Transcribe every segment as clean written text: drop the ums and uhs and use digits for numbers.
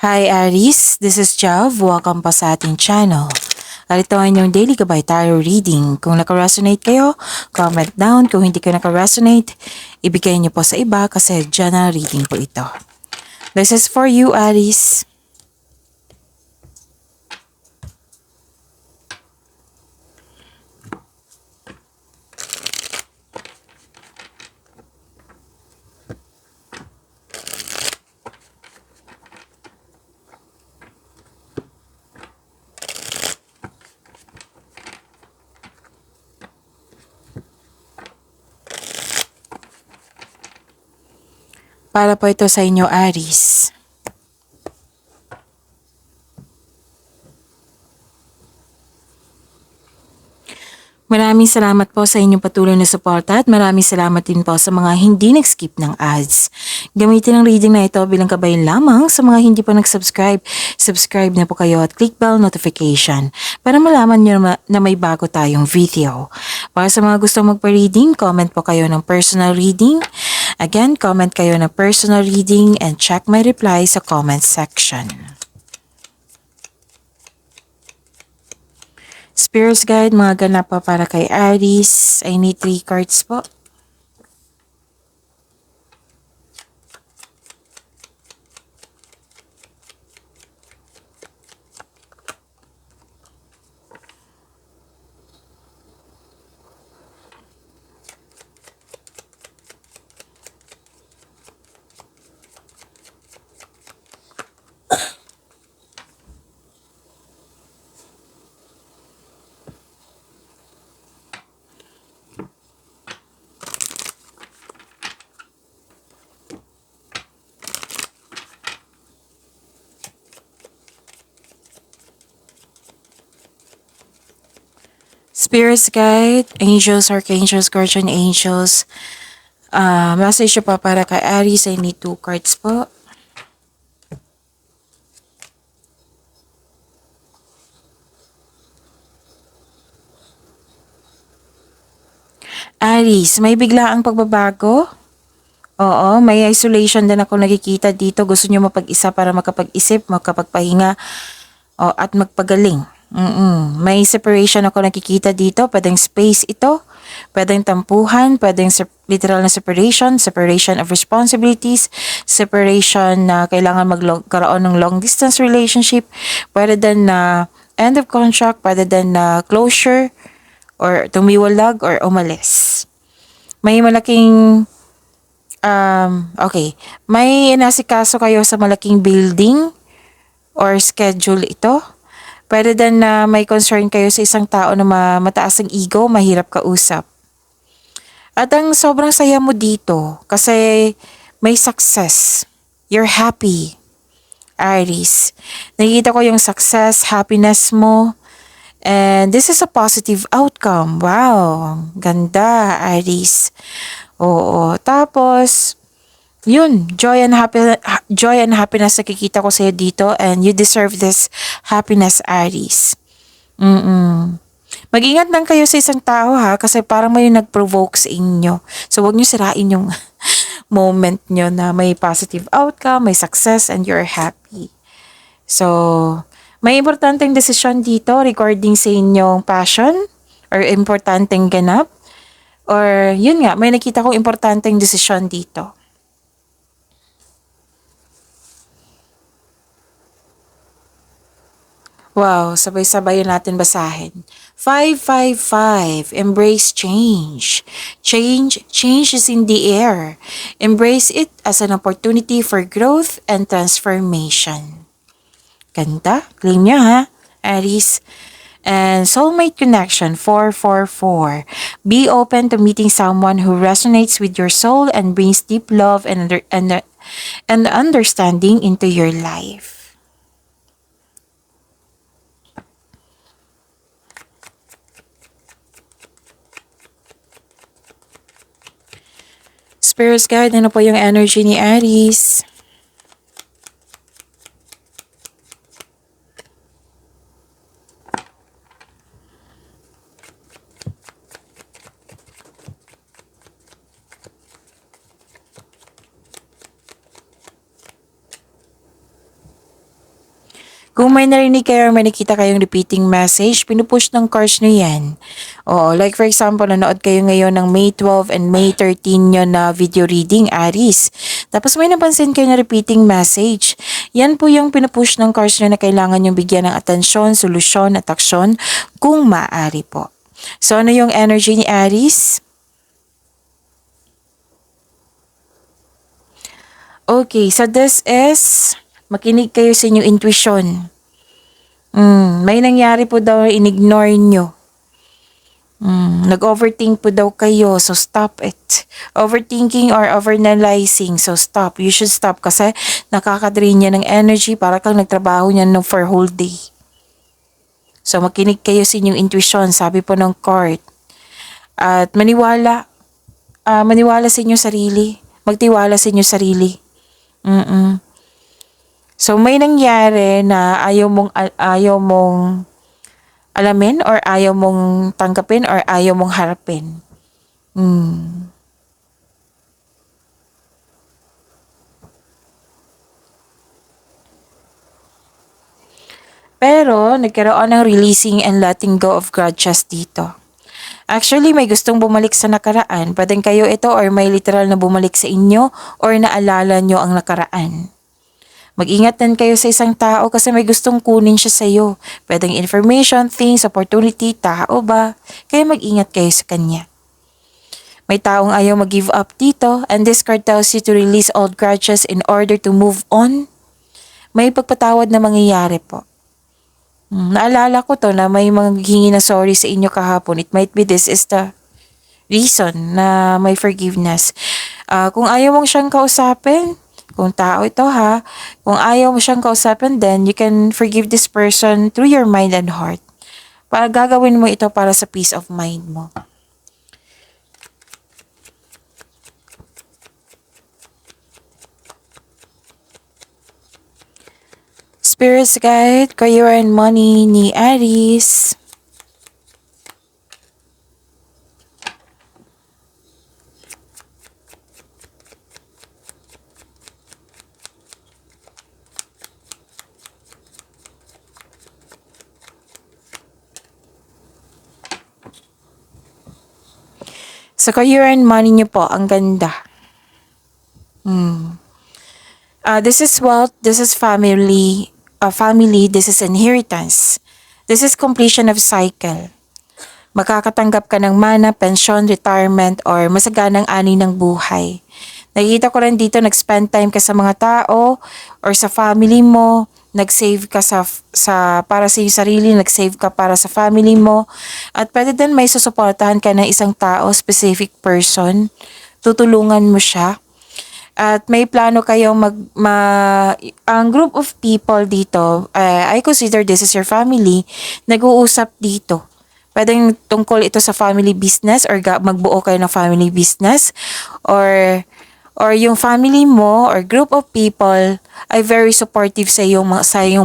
Hi Aries, this is Jav. Welcome pa sa ating channel. At ito ang inyong daily gabay tarot reading. Kung naka-resonate kayo, comment down. Kung hindi kayo naka-resonate, ibigay niyo po sa iba kasi general reading po ito. This is for you, Aries. Para po ito sa inyo, Aries. Maraming salamat po sa inyong patuloy na suporta at maraming salamat din po sa mga hindi nag-skip ng ads. Gamitin ang reading na ito bilang kabayan lamang sa mga hindi pa nag-subscribe. Subscribe na po kayo at click bell notification para malaman nyo na may bago tayong video. Para sa mga gusto magpa-reading, comment po kayo ng personal reading. Again, comment kayo ng personal reading and check my reply sa comment section. Spirits Guide, mga ganap pa para kay Aries. I need 3 cards po. Spirits Guide, Angels, Archangels, Guardian Angels. Message pa para kay Aries. I need 2 cards po. Aries, may biglaang pagbabago? Oo, may isolation din ako nakikita dito. Gusto nyo mapag-isa para makapag-isip, makapagpahinga, at magpagaling. May separation ako nakikita dito. Pwedeng space ito. Pwedeng tampuhan. Pwedeng literal na separation. Separation of responsibilities. Separation na kailangan magkaroon ng long distance relationship. Pwede din na end of contract. Pwede din na closure. Or tumiwalag or umalis. May malaking okay. May inasikaso kayo sa malaking building or schedule ito. Pwede din na may concern kayo sa isang tao na mataas ang ego, mahirap kausap. At ang sobrang saya mo dito kasi may success. You're happy, Aries. Nakikita ko yung success, happiness mo. And this is a positive outcome. Wow, ganda, Aries. Oo, tapos yun, joy and happiness nakikita ko sa'yo dito and you deserve this happiness, Aries. Mag-ingat lang kayo sa isang tao ha, kasi parang may nag-provoke sa inyo. So wag niyo sirain yung moment nyo na may positive outcome, may success, and you're happy. So, may importanteng desisyon dito regarding sa inyong passion or importanteng ganap. Or yun nga, may nakita kong importanteng desisyon dito. Wow, sabay-sabay natin basahin. 555, embrace change. Change is in the air. Embrace it as an opportunity for growth and transformation. Ganda, claim nyo ha, Aries. And soulmate connection, 444. Be open to meeting someone who resonates with your soul and brings deep love and understanding into your life. Spirits Guide, ano po yung energy ni Aries? Kung may narinig kayo or may nakita kayong repeating message, pinupush ng cards nyo yan. Oo, like for example, nanood kayo ngayon ng May 12 and May 13 nyo na video reading, Aries. Tapos may napansin kayo na repeating message. Yan po yung pinupush ng cards nyo na kailangan yung bigyan ng atensyon, solusyon at aksyon kung maaari po. So ano yung energy ni Aries? Okay, so this is makinig kayo sa inyong intuition. May nangyari po daw in-ignore nyo. Nag-overthink po daw kayo, so stop it. Overthinking or overanalyzing, so stop. You should stop kasi nakakadrain niya ng energy para kang nagtrabaho niya no for whole day. So makinig kayo sa inyong intuition, sabi po ng card. At maniwala sa inyong sarili. Magtiwala sa inyong sarili. So may nangyari na ayaw mong alamin or ayaw mong tanggapin or ayaw mong harapin. Pero nagkaroon ng releasing and letting go of grudges dito. Actually, may gustong bumalik sa nakaraan. Pwedeng kayo ito or may literal na bumalik sa inyo or naalala nyo ang nakaraan. Mag-ingat din kayo sa isang tao kasi may gustong kunin siya sa iyo. Pwedeng information, things, opportunity, tao ba? Kaya mag-ingat kayo sa kanya. May taong ayaw mag-give up dito and this card tells you to release old grudges in order to move on. May pagpatawad na mangyayari po. Naalala ko to na may maghingi na sorry sa inyo kahapon. It might be this is the reason na may forgiveness. Kung ayaw mong siyang kausapin, kung tao ito ha, kung ayaw mo siyang kausapin, then you can forgive this person through your mind and heart. Gagawin mo ito para sa peace of mind mo. Spirits Guide, Career and Money ni Aries. Sa career and money niyo po, ang ganda. This is wealth, this is family, this is inheritance. This is completion of cycle. Makakatanggap ka ng mana, pension, retirement, or masaganang ani ng buhay. Nakikita ko rin dito, nag-spend time ka sa mga tao or sa family mo, nag-save ka para sa iyong sarili, nag-save ka para sa family mo, at pwede din may susuportahan ka ng isang tao, specific person, tutulungan mo siya. At may plano kayong ang group of people dito, I consider this as your family, nag-uusap dito. Pwedeng tungkol ito sa family business or magbuo kayo ng family business or yung family mo or group of people ay very supportive sa iyong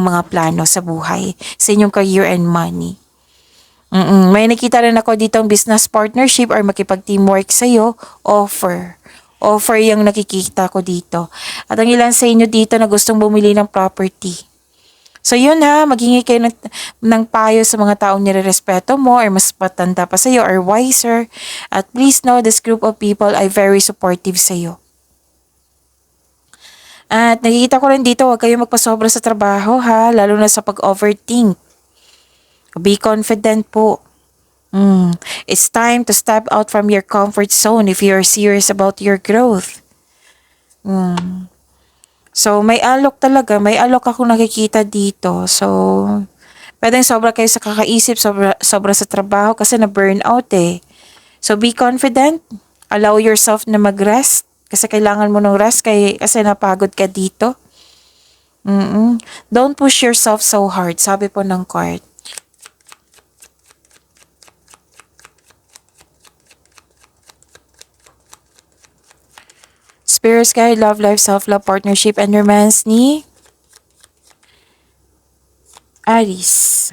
mga plano sa buhay, sa inyong career and money. May nakita rin ako ditong business partnership or makipag-teamwork sa iyo, offer yung nakikita ko dito. At ang ilan sa inyo dito na gustong bumili ng property. So yun ha, maghingi kayo ng payo sa mga taong nirerespeto mo or mas patanda pa sa iyo or wiser. At please know this group of people ay very supportive sa iyo. At nakikita ko rin dito, huwag kayo magpasobra sa trabaho ha, lalo na sa pag-overthink. Be confident po. It's time to step out from your comfort zone if you're serious about your growth. So, may alok talaga. May alok akong nakikita dito. So, pwedeng sobra kayo sa kakaisip, sobra sa trabaho kasi na-burnout eh. So, be confident. Allow yourself na mag-rest. Kasi kailangan mo ng rest kasi napagod ka dito. Don't push yourself so hard. Sabi po ng card. Spirit Guide, Love Life, Self-Love, Partnership, and Romance ni Aries.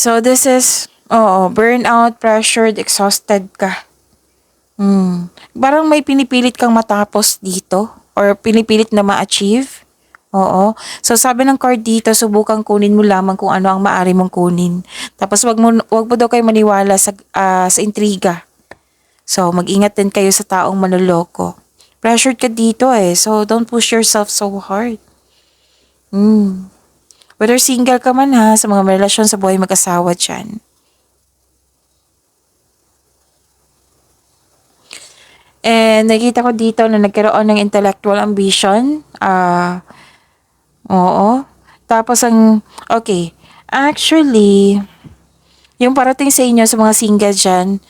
So this is, burnout, pressured, exhausted ka. Parang may pinipilit kang matapos dito or pinipilit na ma-achieve. Oo. So sabi ng card dito, subukan kunin mo lamang kung ano ang maaari mong kunin. Tapos wag mo daw kayo maniwala sa intriga. So mag-ingat din kayo sa taong manloloko. Pressured ka dito eh. So don't push yourself so hard. Whether single ka man ha, sa mga relasyon sa buhay mag-asawa dyan. And nakita ko dito na nagkaroon ng intellectual ambition. Oo. Tapos okay. Actually, yung parating sa inyo sa mga single dyan,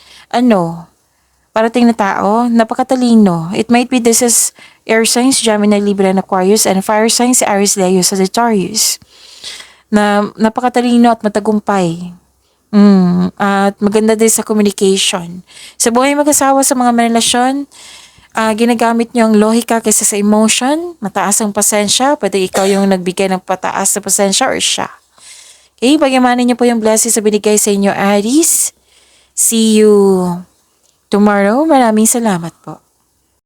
parating na tao, napakatalino. It might be this is air signs, Gemini, Libra, and Aquarius, and fire signs, Aries, Leo, Sagittarius. Na napakatalino at matagumpay. At maganda din sa communication. Sa buhay mag-asawa sa mga relasyon, ginagamit niyo ang lohika kaysa sa emotion, mataas ang pasensya, pwede ikaw yung nagbigay ng pataas na pasensya or siya. Okay, pagyamanin niyo po yung blessings sa binigay sa inyo, Aries. See you tomorrow. Maraming salamat po.